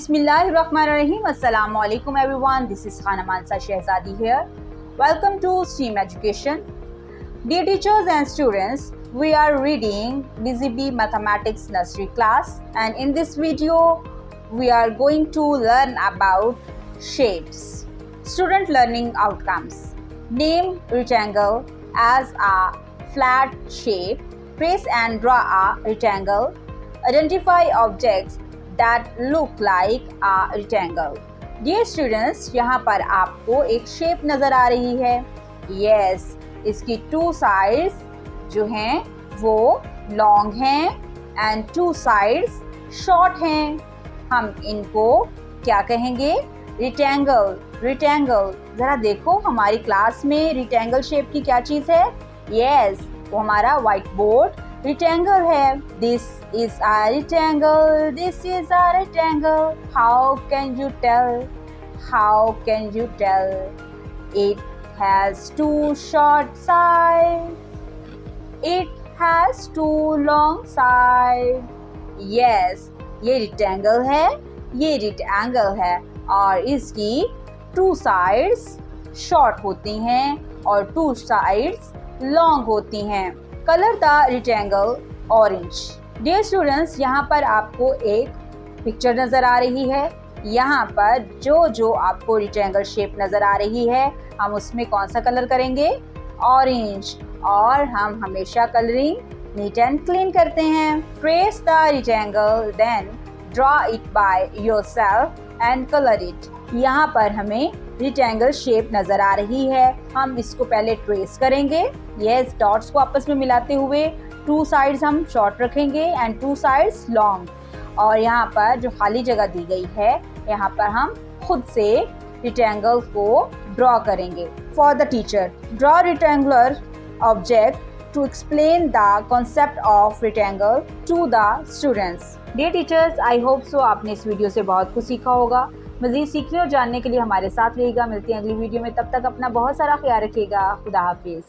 Bismillahirrahmanirrahim. Assalamu alaikum everyone. This is Khana Mansa Shehzadi here. Welcome to STEAM Education. Dear teachers and students, we are reading BZB Mathematics Nursery class, and in this video we are going to learn about shapes. Student learning outcomes. Name rectangle as a flat shape. Trace and draw a rectangle. Identify objects that look like a rectangle. Dear students, यहाँ पर आपको एक shape नज़र आ रही है. Yes, इसकी two sides जो हैं वो long हैं and two sides short हैं. हम इनको क्या कहेंगे? Rectangle. Rectangle. ज़रा देखो हमारी क्लास में rectangle शेप की क्या चीज़ है? Yes, वो हमारा white board rectangle है. This is a rectangle. This is a rectangle. How can you tell? How can you tell? It has two short sides. It has two long sides. Yes, ये rectangle है, ये rectangle है और इसकी two sides short होती हैं और two sides long होती हैं. Color the rectangle orange. Dear students, यहाँ पर आपको एक पिक्चर नज़र आ रही है. यहाँ पर जो आपको rectangle शेप नज़र आ रही है, हम उसमें कौन सा कलर करेंगे? ऑरेंज. और हम हमेशा कलरिंग नीट एंड क्लीन करते हैं. Trace the rectangle, then draw it by yourself and color it. यहाँ पर हमें rectangle शेप नज़र आ रही है. हम इसको पहले ट्रेस करेंगे. Yes, डॉट्स को आपस में मिलाते हुए टू साइड्स हम शॉर्ट रखेंगे एंड टू साइड्स लॉन्ग. और यहाँ पर जो खाली जगह दी गई है, यहाँ पर हम खुद से rectangle को ड्रॉ करेंगे. For the teacher, draw rectangular object to explain the concept of rectangle to the students. Dear teachers, I hope so आपने इस वीडियो से बहुत कुछ सीखा होगा. मज़ीद सीखने और जानने के लिए हमारे साथ रहिएगा. मिलते हैं अगली वीडियो में. तब तक अपना बहुत सारा ख्याल रखिएगा. खुदा हाफिज़.